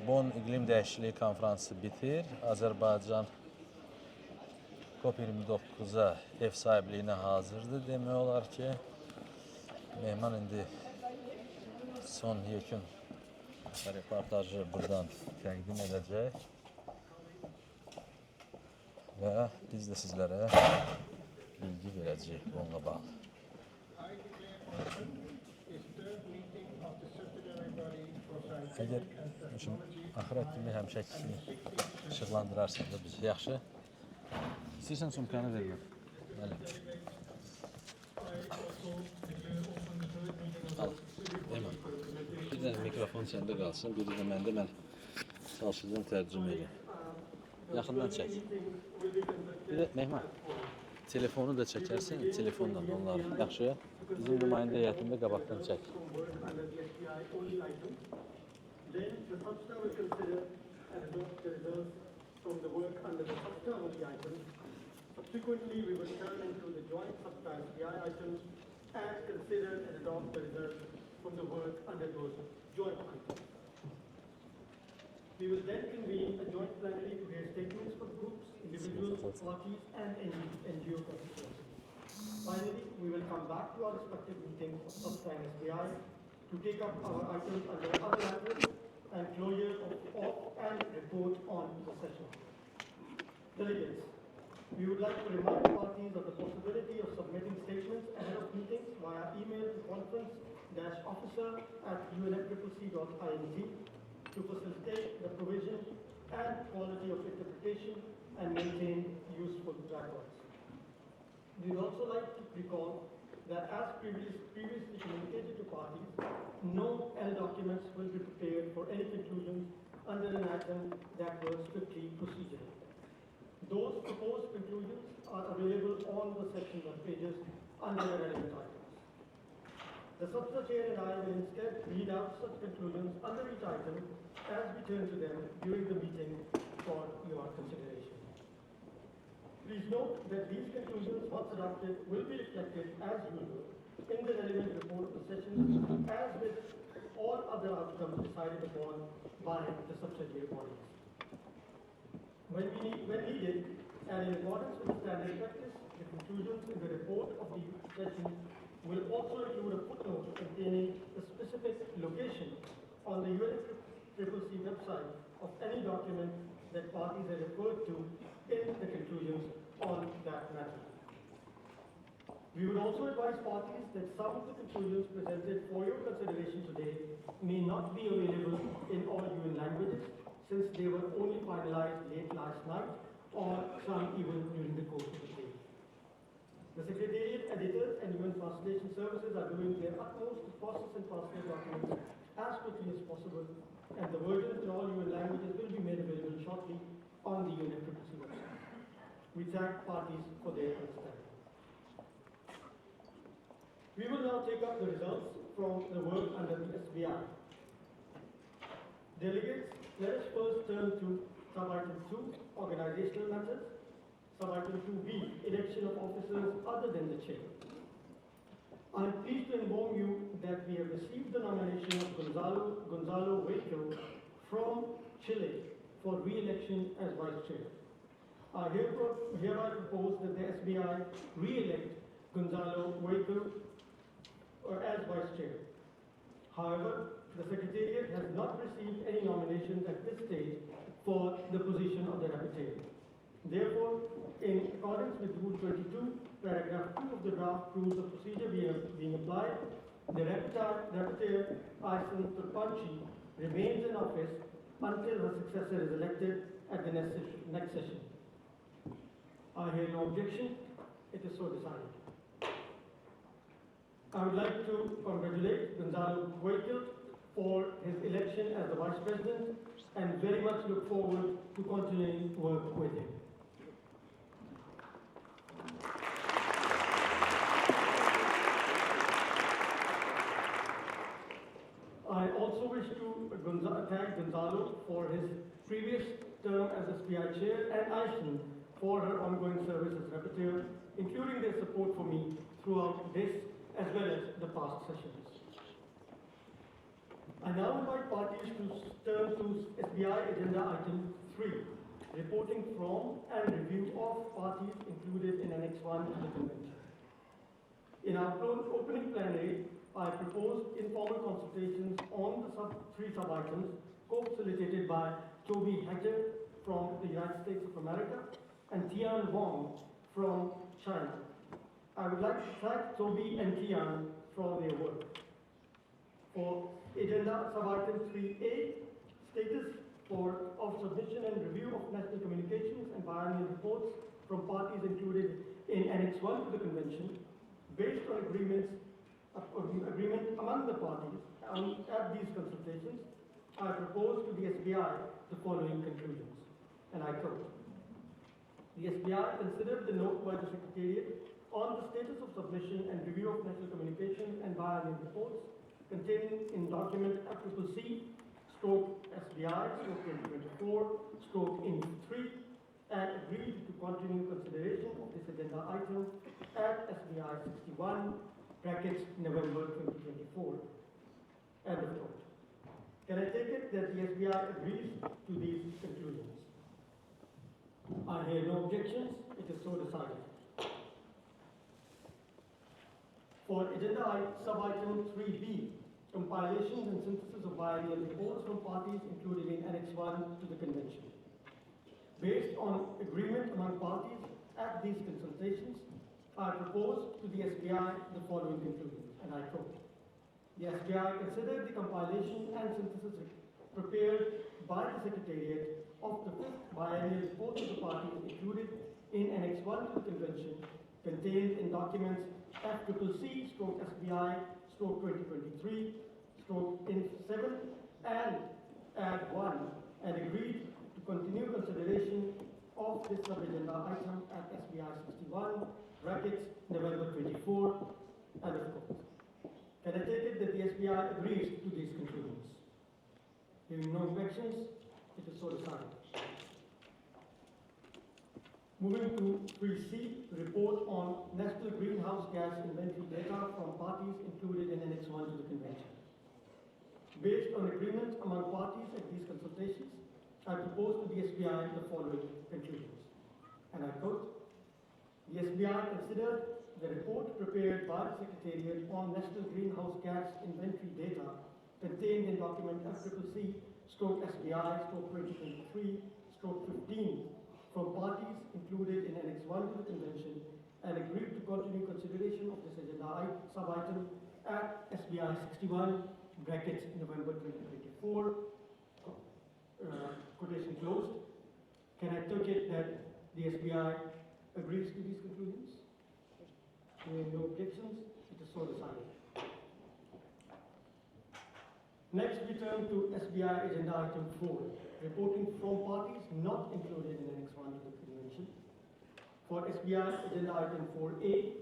Bon İqlim Dəyişikliyi konfransı bitir. Azərbaycan COP29'a ev sahibliğine hazırdır. Demək olar ki, mehman indi son yekun reportajı buradan təqdim edəcək və biz də sizlərə bilgi verəcəyik onunla bağlı. Əgər axırat kimi həmişəkini işıqlandırarsan da biz yaxşı. İstəyirsən sumkanı verirəm. Bəli. Al, deyəm. Bir dənə mikrofon səndə qalsın, biri də məndə, mən çalışacağım tərcümə edeyim. Yaxından çək. Bir də Mehman, telefonu da çəkərsən, telefonla onları. Yaxşı, bizim nümayəndə heyətində qabaqdan çək. Then the substar will consider and adopt the results from the work under the substar of the item. Subsequently, we will turn into the joint substar SBI items and consider and adopt the results from the work under those joint items. We will then convene a joint plenary to hear statements from groups, individuals, parties, and NGO constituencies. Finally, we will come back to our respective meetings of substar SBI to take up our items under other items and closure of and report on the session. Delegates, we would like to remind parties of the possibility of submitting statements ahead of meetings via email to conference-officer@unfccc.int to facilitate the provision and quality of interpretation and maintain useful records. We would also like to recall that as previously communicated to parties, no L documents will be prepared for any conclusions under an item that was strictly procedural. Those proposed conclusions are available on the section web pages under the relevant items. The Substar Chair and I will instead read out such conclusions under each item as we turn to them during the meeting for your consideration. Please note that these conclusions, once adopted, will be reflected as usual in the relevant report of the session, as with all other outcomes decided upon by the subsidiary bodies. When needed, and in accordance with the standard practice, the conclusions in the report of the session will also include a footnote containing the specific location on the UNFCCC website of any document that parties are referred to in the conclusions on that matter. We would also advise parties that some of the conclusions presented for your consideration today may not be available in all UN languages, since they were only finalized late last night or some even during the course of the day. The Secretariat, editors, and UN translation services are doing their utmost to process and translate documents as quickly as possible, and the versions in all UN languages will be made available shortly on the UNFCCC website. We thank parties for their understanding. We will now take up the results from the work under the SBI. Delegates, let us first turn to sub-item 2, organizational matters. Sub-item 2B, election of officers other than the chair. I am pleased to inform you that we have received the nomination of Gonzalo Wakel from Chile for re-election as vice chair. I hereby propose that the SBI re-elect Gonzalo Wakel as vice chair. However, the Secretariat has not received any nominations at this stage for the position of the rapporteur. Therefore, in accordance with Rule 22, paragraph 2 of the draft rules of procedure being applied, the rapporteur, Aysen Turpanchi, remains in office until her successor is elected at the next session. I hear no objection. It is so decided. I would like to congratulate Gonzalo Wakel for his election as the Vice President and very much look forward to continuing work with him. I also wish to thank Gonzalo for his previous term as SBI Chair and Aysen for her ongoing service as rapporteur, including their support for me throughout this as well as the past sessions. I now invite parties to turn to SBI Agenda Item 3, reporting from and review of parties included in Annex 1 to the Convention. In our opening plenary, I proposed informal consultations on the three sub-items co-facilitated by Toby Hector from the United States of America and Tian Wong from China. I would like to thank Toby and Tian for their work. For Agenda Sub-Item 3A, status of submission and review of national communications and biennial reports from parties included in Annex 1 to the Convention, based on agreement among the parties at these consultations, I propose to the SBI the following conclusions, and I quote. The SBI considered the note by the Secretariat on the status of submission and review of national communications and biennial reports contained in document FCC/SBI/2024/IN3 and agreed to continue consideration of this agenda item at SBI 61, November 2024. End of quote. Can I take it that the SBI agrees to these conclusions? I hear no objections. It is so decided. For agenda sub-item 3B, compilation and synthesis of biennial reports from parties included in Annex 1 to the Convention. Based on agreement among parties at these consultations, I propose to the SBI the following conclusions, and I quote. The SBI considered the compilation and synthesis prepared by the Secretariat of the 5th biennial report of the parties included in Annex 1 to the Convention, contained in documents FCC/SBI/2023/IN7 and Add 1, and agreed to continue consideration of this sub-agenda item at SBI 61, November 24, and of course. Can I take it that the SBI agrees to these conclusions? Hearing no objections, it is so decided. Moving to 3C, report on national greenhouse gas inventory data from parties included in Annex 1 to the Convention. Based on agreement among parties at these consultations, I propose to the SBI the following conclusions. And I quote, the SBI considered the report prepared by the Secretariat on national greenhouse gas inventory data contained in document FCC/SBI/2023/15 from parties included in Annex 1 to the Convention and agreed to continue consideration of this agenda sub-item at SBI 61, November 2024, quotation closed. Can I take it that the SBI agrees to these conclusions? No objections, it is so decided. Next, we turn to SBI Agenda Item 4, reporting from parties not included in Annex 1 to the Convention. For SBI Agenda Item 4A,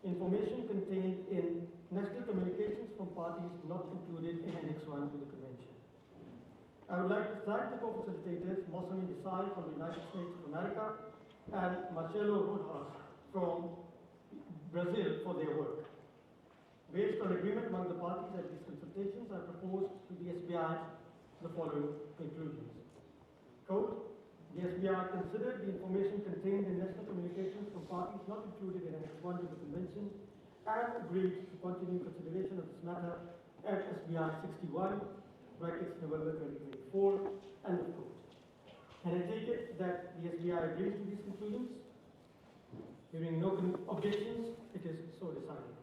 information contained in national communications from parties not included in Annex 1 to the Convention. I would like to thank the co-facilitators, Mosami Desai from the United States of America and Marcelo Rojas from Brazil for their work. Based on agreement among the parties at these consultations, I propose to the SBI the following conclusions. Quote, the SBI considered the information contained in national communications from parties not included in Annex 1 to the Convention and agreed to continue consideration of this matter at SBI 61, November 2024, end of quote. Can I take it that the SBI agrees to these conclusions? Hearing no objections, it is so decided.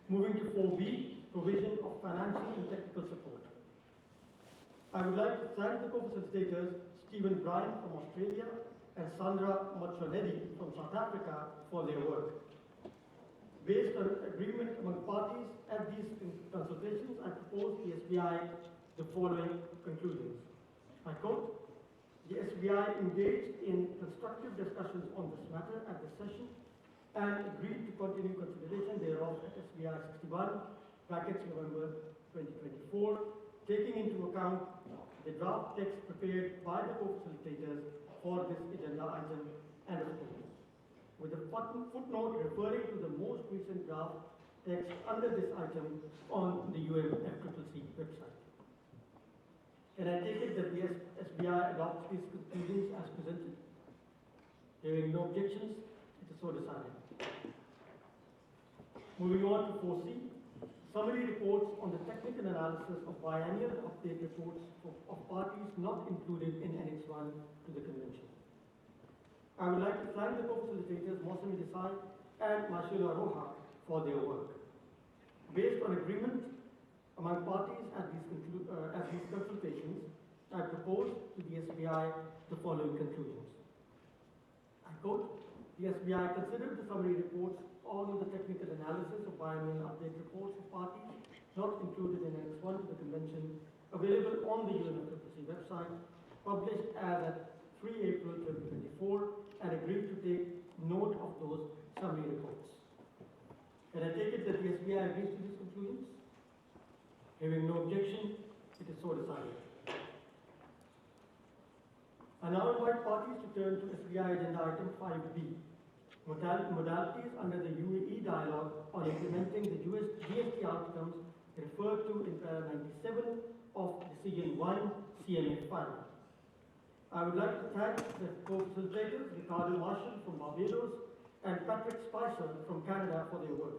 Moving to 4B, provision of financial and technical support. I would like to thank the co-facilitators, Stephen Bryan from Australia and Sandra Machonedi from South Africa for their work. Based on agreement among parties at these consultations, I propose the SBI the following conclusions. I quote, the SBI engaged in constructive discussions on this matter at this session and agreed to continue consideration thereof at SBI 61, November 2024, taking into account the draft text prepared by the co-facilitators for this agenda item and of course, with a footnote referring to the most recent draft text under this item on the UNFCCC website. Can I take it that the SBI adopts these conclusions as presented? Hearing no objections, it is so decided. Moving on to 4C, summary reports on the technical analysis of biennial update reports of parties not included in Annex 1 to the Convention. I would like to thank the co-facilitators, Mosami Desai and Marcelo Roja, for their work. Based on agreement among parties at these consultations, I propose to the SBI the following conclusions. I quote, the SBI considered the summary reports on the technical analysis of biennial update reports of parties not included in Annex 1 to the Convention, available on the UNFCCC website, published as at 3 April 2024, and agreed to take note of those summary reports. Can I take it that the SBI agrees to these conclusions? Hearing no objection, it is so decided. I now invite parties to turn to SBI Agenda Item 5B, modalities under the UAE dialogue on implementing the GST outcomes referred to in Para 97 of Decision 1 CMA Fund. I would like to thank the co-facilitators, Ricardo Marshall from Barbados and Patrick Spicer from Canada for their work.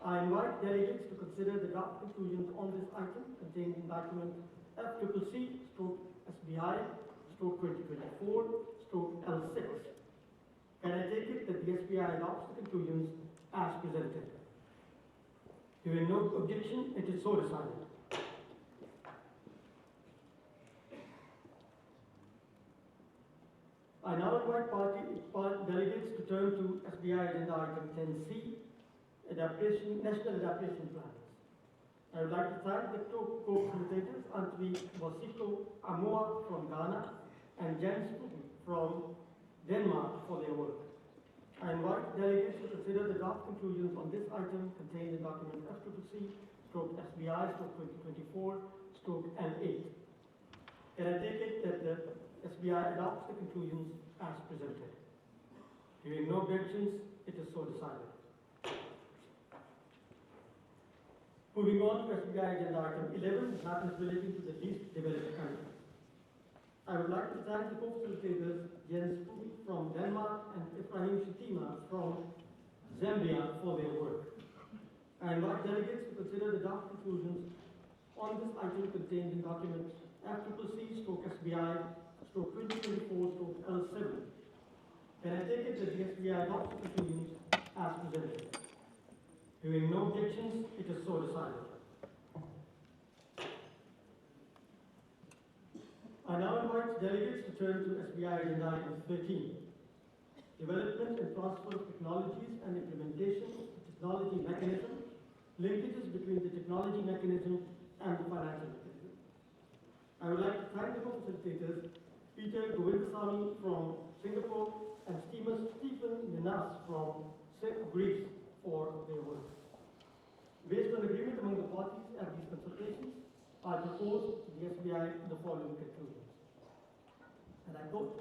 I invite delegates to consider the draft conclusions on this item contained in document FCC/SBI/2024/L6. Can I take it that the SBI adopts the conclusions as presented? Hearing no objection, it is so decided. I now invite delegates to turn to SBI Agenda Item 10C, National Adaptation Plans. I would like to thank the co-facilitators, Antwi Bosiko Amoa from Ghana and Jens from Denmark for their work. I invite delegates to consider the draft conclusions on this item contained in document FCCC/SBI/2024/L8. Can I take it that the SBI adopts the conclusions as presented? Hearing no objections, it is so decided. Moving on to SBI Agenda Item 11, matters relating to the least developed countries. I would like to thank the co-facilitators Jens from Denmark and Ephraim Shatima from Zambia for their work. I invite delegates to consider the draft conclusions on this item contained in document FCCC/SBI/2024/L7. Can I take it that the SBI adopts the conclusions as presented? Hearing no objections, it is so decided. I now invite delegates to turn to SBI Agenda Item 13, Development and Transfer of Technologies and Implementation of the Technology Mechanism, linkages between the technology mechanism and the financial mechanism. I would like to thank the co-facilitators, Peter Govindasamy from Singapore and Stephen Minas from Greece for their work. Based on agreement among the parties at these consultations, I propose to the SBI the following conclusions. And I quote,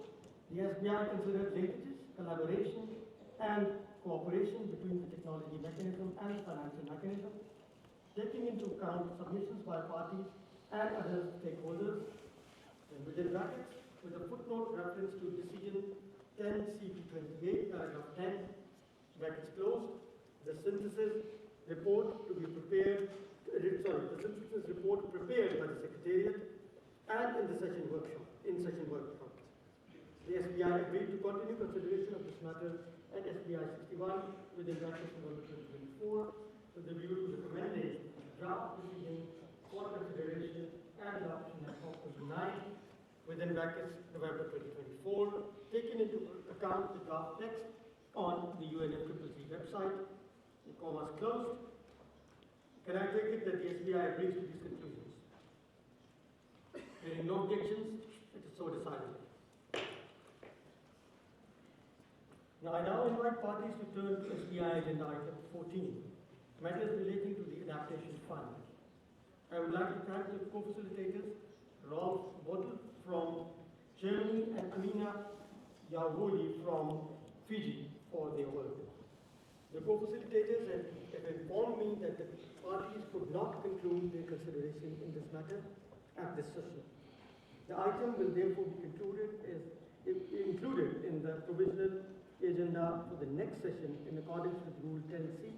the SBI considered linkages, collaboration, and cooperation between the technology mechanism and the financial mechanism, taking into account submissions by parties and other stakeholders, and within brackets, with a footnote reference to Decision 10 CP28, paragraph 10, brackets closed, the synthesis report to be prepared, the synthesis report prepared by the Secretariat and in session workshops. The SBI agreed to continue consideration of this matter at SBI 61 within brackets November 2024 with the view to recommending draft decision for consideration and adoption at COP29 within brackets November 2024, taking into account the draft text on the UNFCCC website. The commas closed. Can I take it that the SBI agrees to these conclusions? Hearing no objections, it is so decided. Now I invite parties to turn to SBI Agenda Item 14, matters relating to the Adaptation Fund. I would like to thank the co-facilitators, Rolf Bottle from Germany and Amina Yawoli from Fiji for their work. The co-facilitators and have informed me that the parties could not conclude their consideration in this matter at this session. The item will therefore be included in the provisional agenda for the next session in accordance with Rule 10C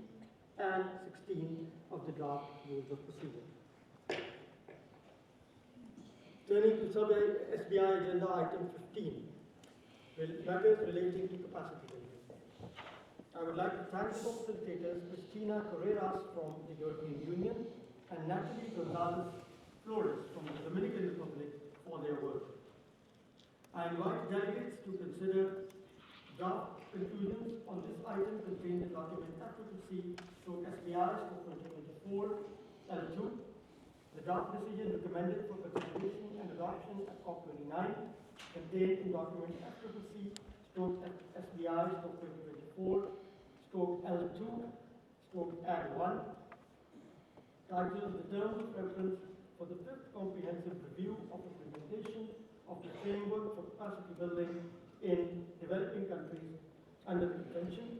and 16 of the draft Rules of Procedure. Turning to SBI agenda item 15, matters relating to capacity building. I would like to thank the facilitators Cristina Carreras from the European Union and Natalie Gonzalez Flores from the Dominican Republic for their work. I invite delegates to consider draft conclusions on this item contained in document FCC/SBI/2024 L2. The draft decision recommended for consideration and adoption at COP29 contained in document FCC/SBI/2024/L2/Add1, titled The Terms of Reference for the Fifth Comprehensive Review of Implementation of the Framework for Capacity Building in Developing Countries under the Convention,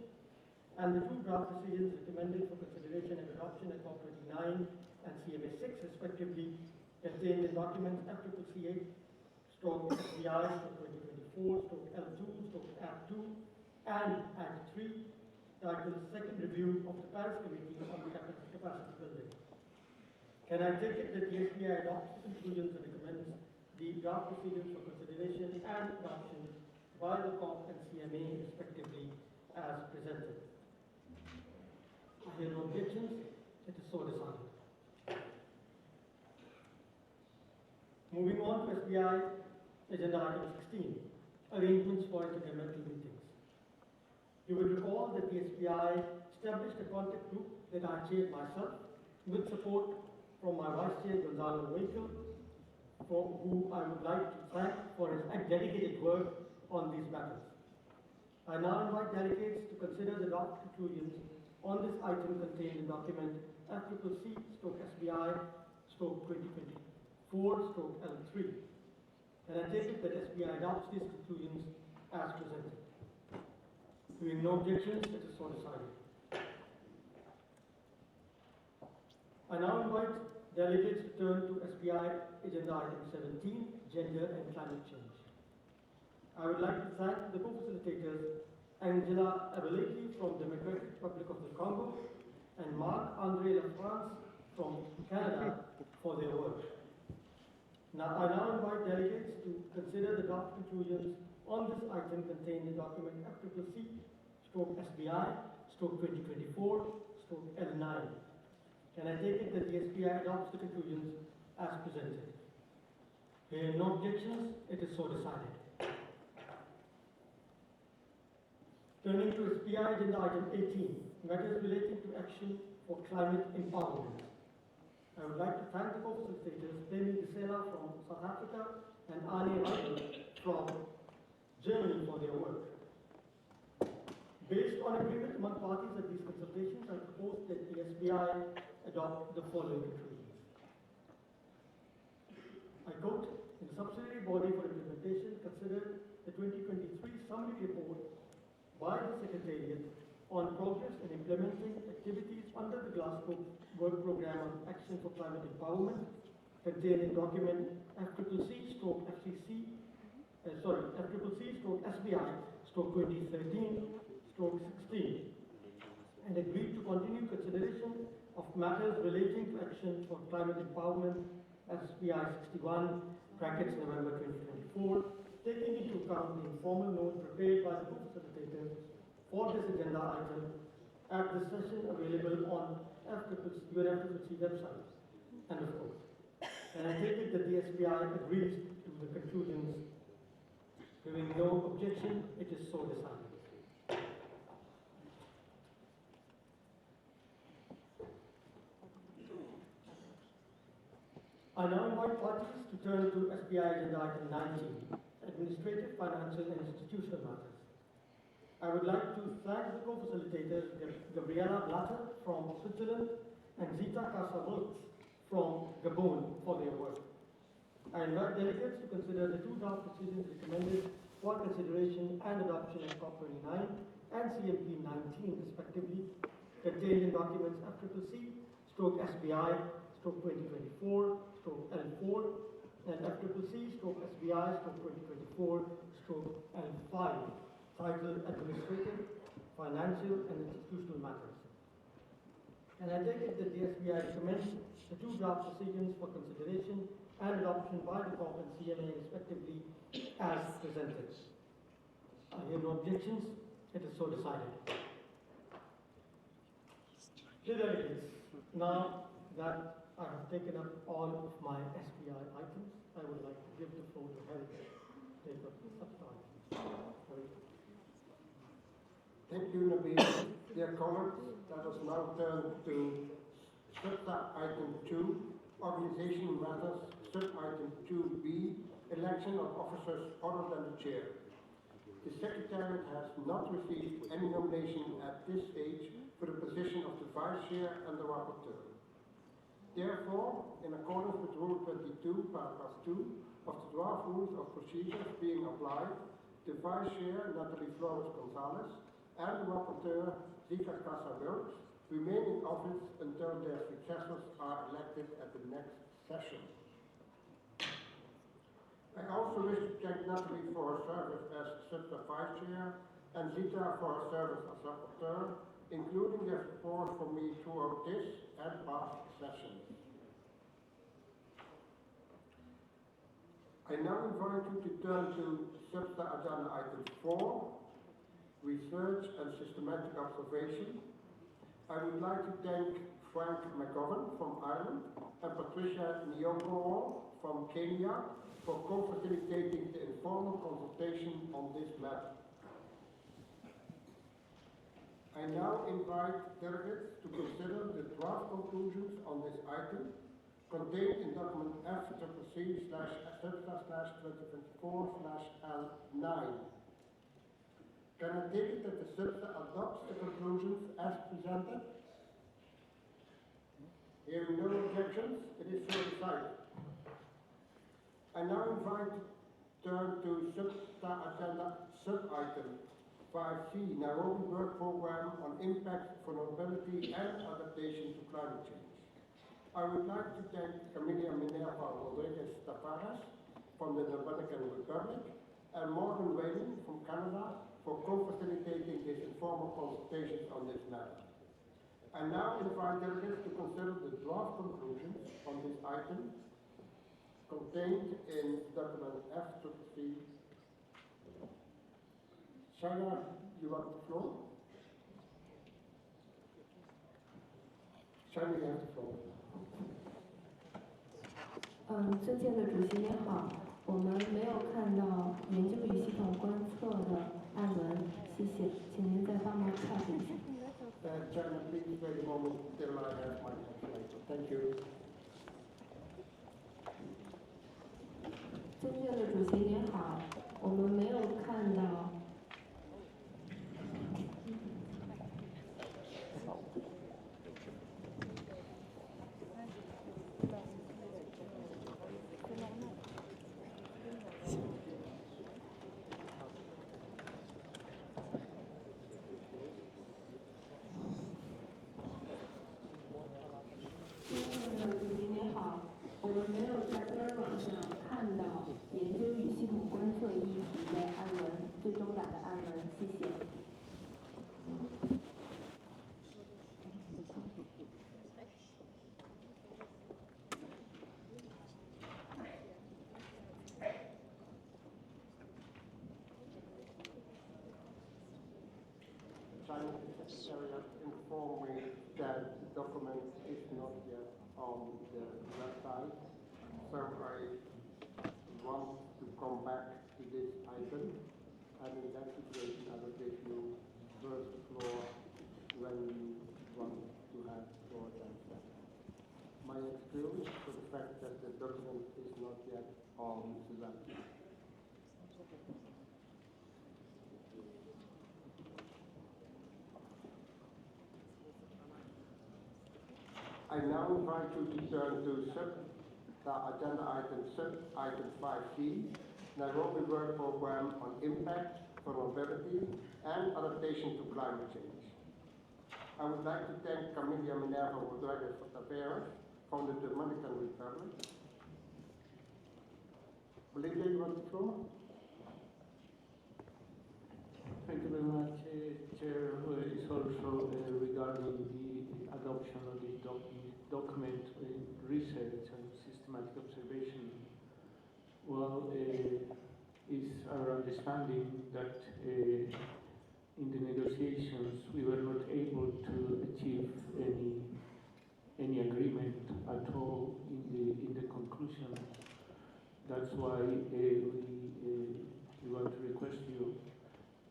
and the two draft decisions recommended for consideration and adoption at COP29 and CMA6 respectively, contained in documents FCCC/SBI/2024/L2/Add2 and Add3, titled Second Review of the Paris Committee on Capacity Building. Can I take it that the SBI adopts the conclusions and recommends the draft procedures for consideration and adoption by the COP and CMA respectively as presented? I hear no objections. It is so decided. Moving on to SBI agenda item 16, arrangements for intergovernmental meetings. You will recall that the SBI established a contact group that I chaired myself with support from my Vice Chair Gonzalo Vehicle, who I would like to thank for his dedicated work on these matters. I now invite delegates to consider the draft conclusions on this item contained in document FCC/SBI/2024/L3. And I take it that SBI adopts these conclusions as presented. Hearing no objections, it is so decided. I now invite delegates to turn to SBI agenda item 17, gender and climate change. I would like to thank the co-facilitators Angela Abelecki from the Democratic Republic of the Congo and Marc-André Lafrance from Canada for their work. I now invite delegates to consider the draft conclusions on this item contained in document FCC/SBI/2024/L9. Can I take it that the SBI adopts the conclusions as presented? Hearing no objections, it is so decided. Turning to SBI agenda item 18, matters relating to action for climate empowerment. I would like to thank the co-facilitators, Demi Gisela from South Africa and Arne Reichel from Germany for their work. Based on agreement among parties at these consultations, I propose that the SBI adopt the following conclusions. I quote, in the subsidiary body for implementation, consider the 2023 summary report by the Secretariat on progress in implementing activities under the Glasgow Work Programme on Action for Climate Empowerment, contained in document FCCC/SBI/2013/16, and agreed to continue consideration of matters relating to action for climate empowerment SBI61 (November 2024), taking into account the informal note prepared by the co-facilitators for this agenda item at the session available on UNFCCC website. End of quote. And I take it that the SBI agrees to the conclusions. Hearing no objection, it is so decided. I now invite parties to turn to SBI agenda item 19, administrative, financial, and institutional matters. I would like to thank the co-facilitators, Gabriela Blatter from Switzerland and Zita Casabot from Gabon for their work. I invite delegates to consider the two draft decisions recommended for consideration and adoption at COP29 and CMP19 respectively, contained in documents FCCC, stroke SBI, stroke 2024, stroke L4, and FCCC, stroke SBI, stroke 2024, stroke L5, titled Administrative, Financial, and Institutional Matters. And I take it that the SBI recommends the two draft decisions for consideration and adoption by the COP and CMA respectively as presented. I hear no objections. It is so decided. Dear delegates, now that I have taken up all of my SBI items, I would like to give the floor to Harry to take up such items. Harry. Thank you, Nabil. Dear colleagues, let us now turn to sub-item 2, organizational matters, sub-item 2B, election of officers other than the chair. The Secretariat has not received any nomination at this stage for the position of the Vice Chair and the Rapporteur. Therefore, in accordance with Rule 22, Paragraph 2 of the Draft Rules of Procedures being applied, the Vice Chair, Nathalie Flores-Gonzalez, and the Rapporteur, Zika Casa-Wilks, remain in office until their successors are elected at the next session. I also wish to thank Nathalie for her service as Vice Chair and Zita for her service as Rapporteur, including their support for me throughout this and past sessions. I now invite you to turn to agenda item 4, research and systematic observation. I would like to thank Frank McGovern from Ireland and Patricia Nyong'o from Kenya for co-facilitating the informal consultation on this matter. I now invite delegates to consider the draft conclusions on this item contained in document FCCC/2024/L9. Can I take it that the SUBSA adopts the conclusions as presented? Hearing no objections, it is so decided. I now invite turn to SUBSA agenda sub-item 5C, Nairobi Work Program on Impact, Vulnerability and Adaptation to Climate Change. I would like to thank Camilla Minerva Rodriguez Tavares from the Dominican Republic and Morgan Whalen from Canada for co-facilitating this informal consultations on this matter. I now invite delegates to consider the draft conclusions on this item contained in document F2C. Shana, you want the floor? Shana, you have the floor. 尊敬的主席您好，我们没有看到研究与系统观测的案文，谢谢，请您再帮忙查一下。Chairman, please wait a moment till I have my calculator. Thank you. 尊敬的主席您好，我们没有看到。我们没有在官网上看到研究与系统观测议题的案文，最终版的案文，谢谢。Scientific Secretariat informed me that the document is not yet on the website, so I want to come back to this item, and in that situation I will give you first the floor when you want to have the floor then. My excuse for the fact that the document is not yet on the website. I now invite you to turn to agenda item 5C, Nairobi Work Program on Impact, Vulnerability and Adaptation to Climate Change. I would like to thank Camilla Minerva Rodriguez Taveras from the Dominican Republic. Bolivia, you want the floor? Thank you very much, Chair. It's also regarding the adoption of this document, research and systematic observation. Well, it's our understanding that in the negotiations we were not able to achieve any agreement at all in the conclusions. That's why we want to request you,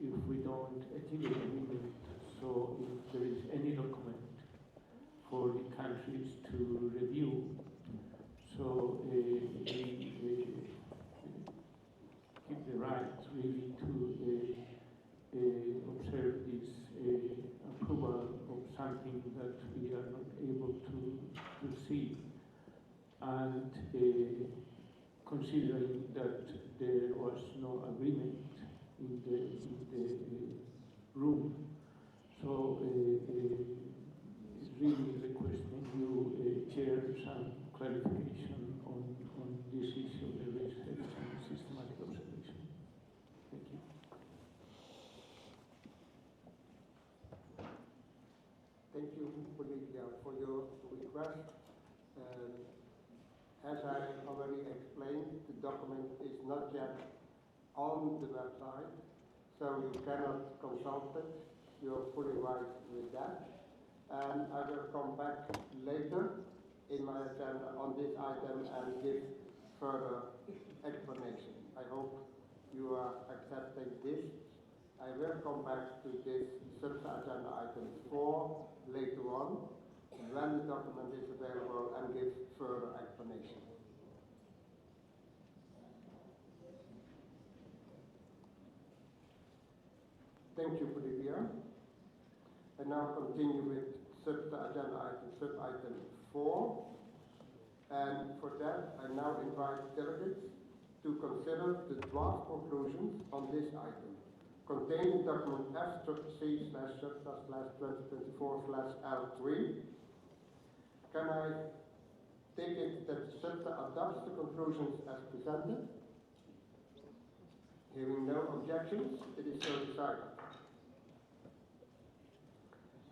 if we don't achieve an agreement, so if there is any document for the countries to review, so we keep the right really to observe this approval of something that we are not able to see, and considering that there was no agreement in the room, so it's really requesting you, Chair, some clarification on this issue of the research and systematic observation. Thank you. Thank you, Bolivia, for your request. As I already explained, the document is not yet on the website, so you cannot consult it. You're fully right with that. And I will come back later in my agenda on this item and give further explanation. I hope you are accepting this. I will come back to this sub-agenda item 4 later on, when the document is available, and give further explanation. Thank you, Bolivia. And now continue with sub-agenda item, sub-item 4. And for that, I now invite delegates to consider the draft conclusions on this item, contained in document F/C/SUBTA/2024/L3. Can I take it that SUBTA adopts the conclusions as presented? Hearing no objections, it is so decided.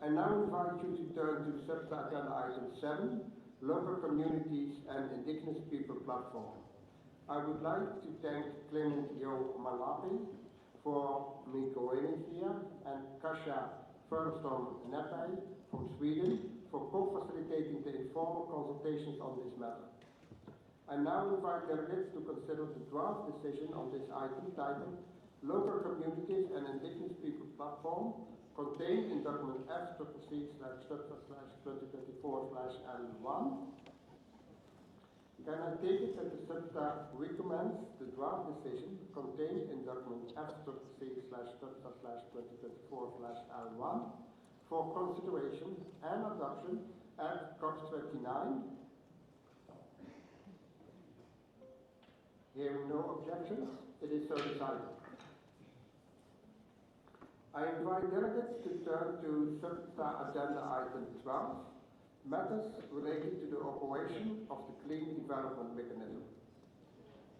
I now invite you to turn to SUBTA agenda item 7, Local Communities and Indigenous People Platform. I would like to thank Clement Jo Malapi for Mikoeni here and Kasia Furstrom Nepai from Sweden for co-facilitating the informal consultations on this matter. I now invite delegates to consider the draft decision on this item titled Local Communities and Indigenous People Platform, contained in document F/C/SUBTA/2024/L1. Can I take it that the SUBTA recommends the draft decision contained in document F/C/SUBTA/2024/L1 for consideration and adoption at COP29? Hearing no objections, it is so decided. I invite delegates to turn to SUBTA agenda item 12, matters related to the operation of the Clean Development Mechanism.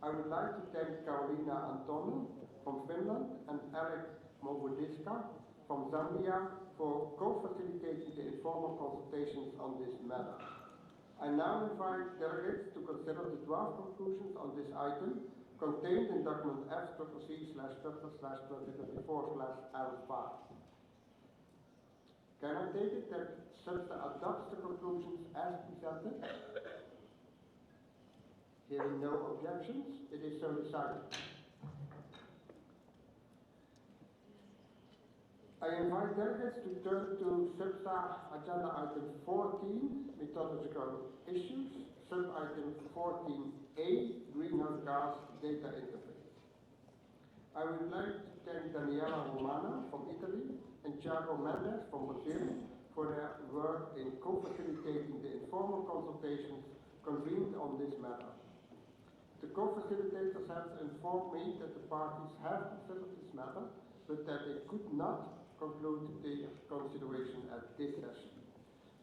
I would like to thank Carolina Antoni from Finland and Eric Mobodiska from Zambia for co-facilitating the informal consultations on this matter. I now invite delegates to consider the draft conclusions on this item contained in document F/C/SUBTA/2024/L5. Can I take it that SUBTA adopts the conclusions as presented? Hearing no objections, it is so decided. I invite delegates to turn to SUBTA agenda item 14, methodological issues, sub-item 14A, greenhouse gas data interface. I would like to thank Daniela Romana from Italy and Thiago Mendes from Brazil for their work in co-facilitating the informal consultations convened on this matter. The co-facilitators have informed me that the parties have considered this matter, but that they could not conclude the consideration at this session.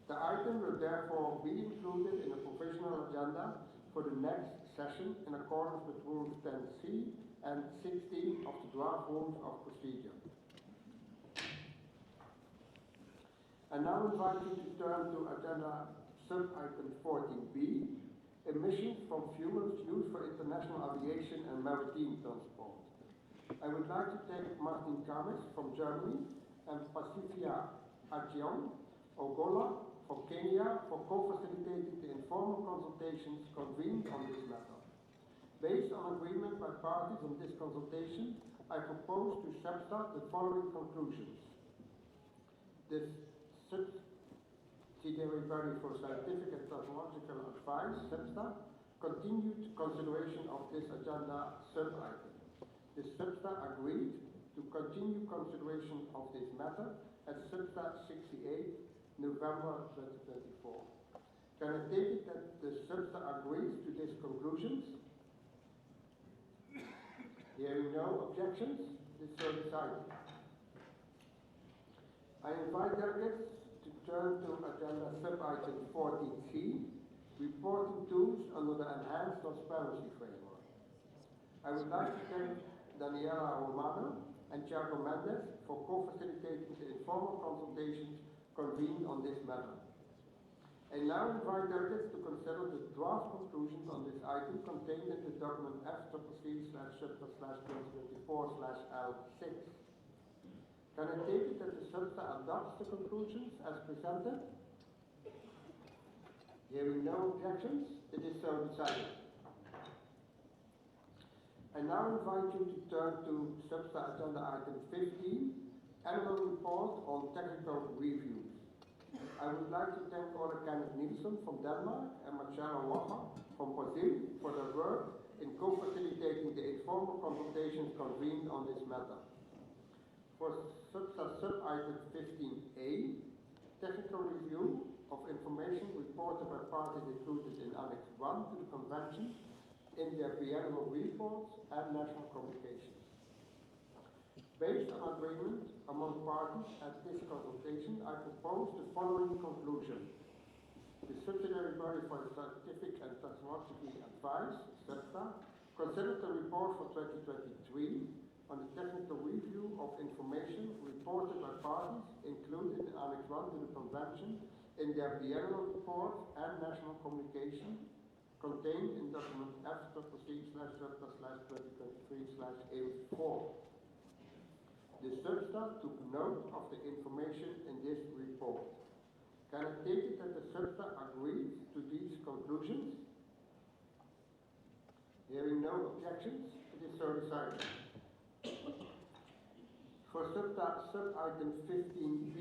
The item will therefore be included in the provisional agenda for the next session in accordance with Rules 10C and 16 of the draft Rules of Procedure. I now invite you to turn to agenda sub-item 14B, emissions from fuels used for international aviation and maritime transport. I would like to thank Martin Kames from Germany and Pasifia Ajion Ogola from Kenya for co-facilitating the informal consultations convened on this matter. Based on agreement by parties on this consultation, I propose to substance the following conclusions. This subsidiary body for scientific and technological advice, SEPSTA, continued consideration of this agenda sub-item. The SEPSTA agreed to continue consideration of this matter at SEPSTA 68 November 2024. Can I take it that the SEPSTA agrees to these conclusions? Hearing no objections, this is so decided. I invite delegates to turn to agenda sub-item 14C, reporting tools under the Enhanced Transparency Framework. I would like to thank Daniela Romano and Thiago Mendes for co-facilitating the informal consultations convened on this matter. I now invite delegates to consider the draft conclusions on this item contained in the document F/C/2024/L6. Can I take it that the SEPSTA adopts the conclusions as presented? Hearing no objections, it is so decided. I now invite you to turn to SEPSTA agenda item 15, annual report on technical reviews. I would like to thank Ole Kenneth Nielsen from Denmark and Marcelo Walker from Brazil for their work in co-facilitating the informal consultations convened on this matter. For SEPSTA sub-item 15A, technical review of information reported by parties included in Annex 1 to the Convention in their biannual reports and national communications. Based on agreement among parties at this consultation, I propose the following conclusion. The subsidiary body for scientific and technological advice, SEPSTA, considered the report for 2023 on the technical review of information reported by parties included in Annex 1 to the Convention in their biannual reports and national communication contained in document F/C/2023/A4. The SEPSTA took note of the information in this report. Can I take it that the SEPSTA agrees to these conclusions? Hearing no objections, it is so decided. For SEPSTA sub-item 15B,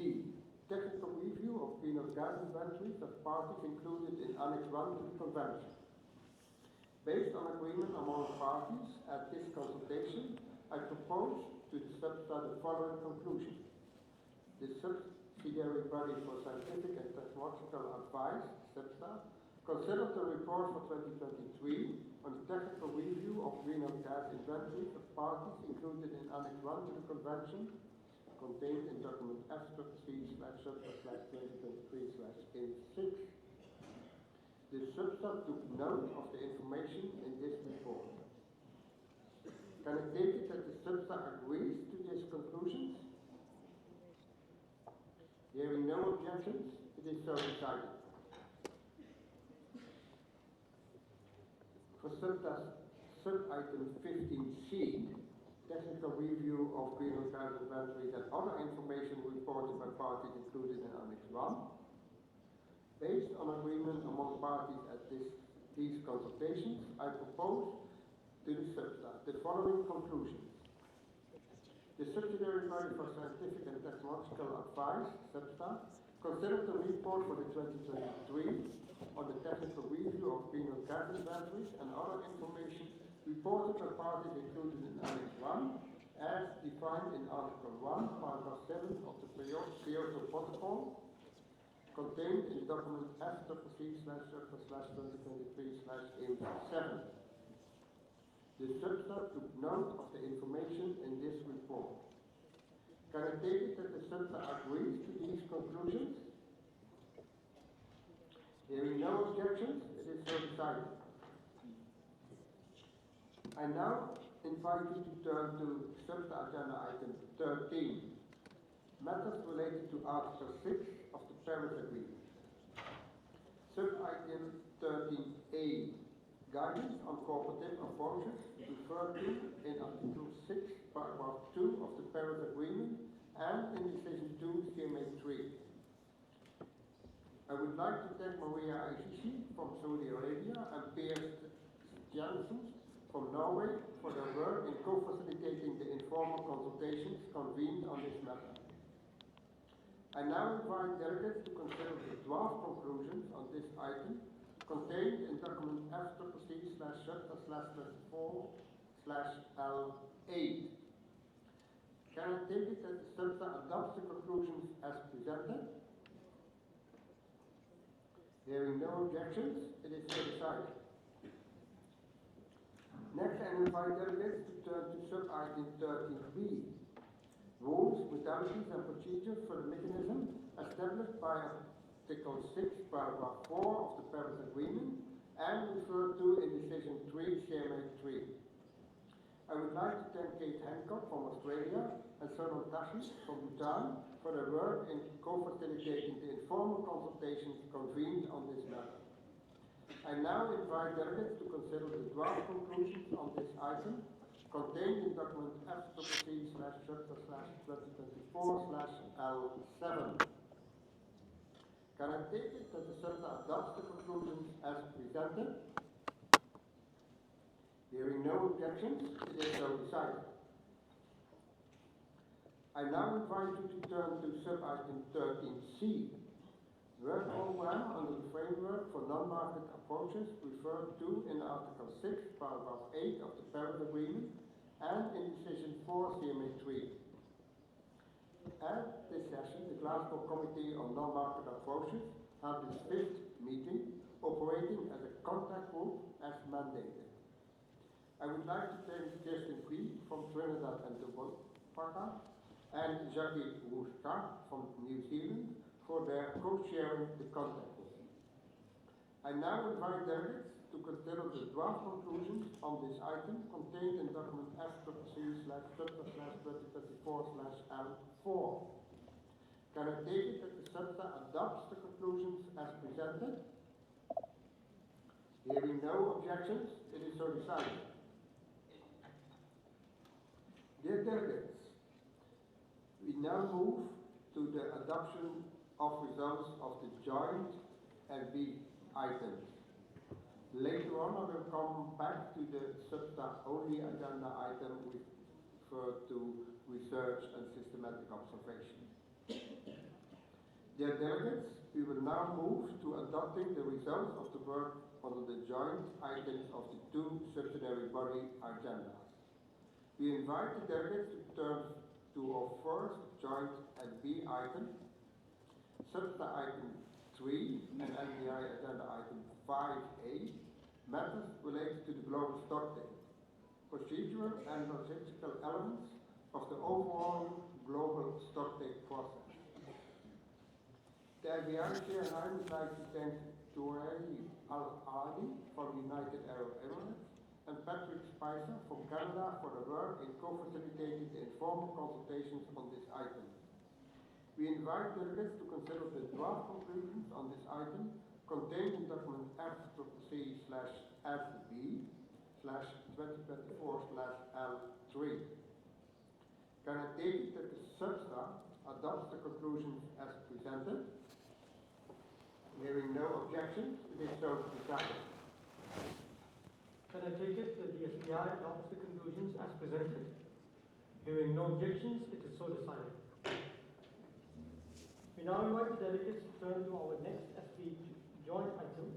technical review of greenhouse gas inventories of parties included in Annex 1 to the Convention. Based on agreement among parties at this consultation, I propose to the SEPSTA the following conclusion. The subsidiary body for scientific and technological advice, SEPSTA, considered the report for 2023 on the technical review of greenhouse gas inventories of parties included in Annex 1 to the Convention contained in document F/C/2023/A6. The SEPSTA took note of the information in this report. Can I take it that the SEPSTA agrees to these conclusions? Hearing no objections, it is so decided. For SEPSTA sub-item 15C, technical review of greenhouse gas inventories and other information reported by parties included in Annex 1. Based on agreement among parties at these consultations, I propose to the SEPSTA the following conclusions. The subsidiary body for scientific and technological advice, SEPSTA, considered the report for the 2023 on the technical review of greenhouse gas inventories and other information reported by parties included in Annex 1 as defined in Article 1, Paragraph 7 of the Kyoto Protocol contained in document F/C/2023/A7. The SEPSTA took note of the information in this report. Can I take it that the SUBTA agrees to these conclusions? Hearing no objections, it is so decided. I now invite you to turn to SUBTA agenda item 13, matters related to Article 6 of the Paris Agreement. Sub-item 13A, guidance on cooperative approaches referred to in Article 6, paragraph 2 of the Paris Agreement and in Decision 2, CMA 3. I would like to thank Maria Aishishi from Saudi Arabia and Piers Janssen from Norway for their work in co-facilitating the informal consultations convened on this matter. I now invite delegates to consider the draft conclusions on this item contained in document F-C//24/L8. Can I take it that the SUBTA adopts the conclusions as presented? Hearing no objections, it is so decided. Next, I invite delegates to turn to sub-item 13B, rules, modalities and procedures for the mechanism established by Article 6, paragraph 4 of the Paris Agreement and referred to in Decision 3, CMA 3. I would like to thank Kate Hancock from Australia and Sonal Tashi from Bhutan for their work in co-facilitating the informal consultations convened on this matter. I now invite delegates to consider the draft conclusions on this item contained in document F-C//2024/L7. Can I take it that the SUBTA adopts the conclusions as presented? Hearing no objections, it is so decided. I now invite you to turn to sub-item 13C, work program under the framework for non-market approaches referred to in Article 6, paragraph 8 of the Paris Agreement and in Decision 4, CMA 3. At this session, the Glasgow Committee on Non-Market Approaches held its 5th meeting, operating as a contact group as mandated. I would like to thank Kirsten Free from Trinidad and Tobago and Jackie Wooska from New Zealand for their co-sharing the contact group. I now invite delegates to consider the draft conclusions on this item contained in document F-C//2024/L4. Can I take it that the SUBTA adopts the conclusions as presented? Hearing no objections, it is so decided. Dear delegates, we now move to the adoption of results of the joint SB items. Later on, I will come back to the SUBTA-only agenda item referred to research and systematic observation. Dear delegates, we will now move to adopting the results of the work under the joint items of the two subsidiary body agendas. We invite the delegates to turn to our first joint SB item, SUBTA item 3 and NBI agenda item 5A, matters related to the global stock take, procedural and logistical elements of the overall global stock take process. The NBI chair and I would like to thank Touari Al-Ali from United Arab Emirates and Patrick Spicer from Canada for the work in co-facilitating the informal consultations on this item. We invite delegates to consider the draft conclusions on this item contained in document F-C/SB/2024/L3. Can I take it that the SUBTA adopts the conclusions as presented? Hearing no objections, it is so decided. Can I take it that the SBI adopts the conclusions as presented? Hearing no objections, it is so decided. We now invite the delegates to turn to our next SB joint item,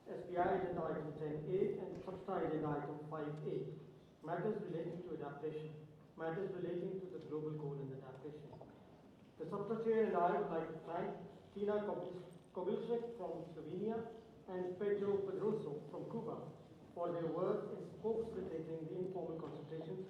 SBI agenda item 10A and SUBTA agenda item 5A, matters relating to adaptation, matters relating to the global goal in adaptation. The SUBTA chair and I would like to thank Tina Kovilcek from Slovenia and Pedro Pedroso from Cuba for their work in co-facilitating the informal consultations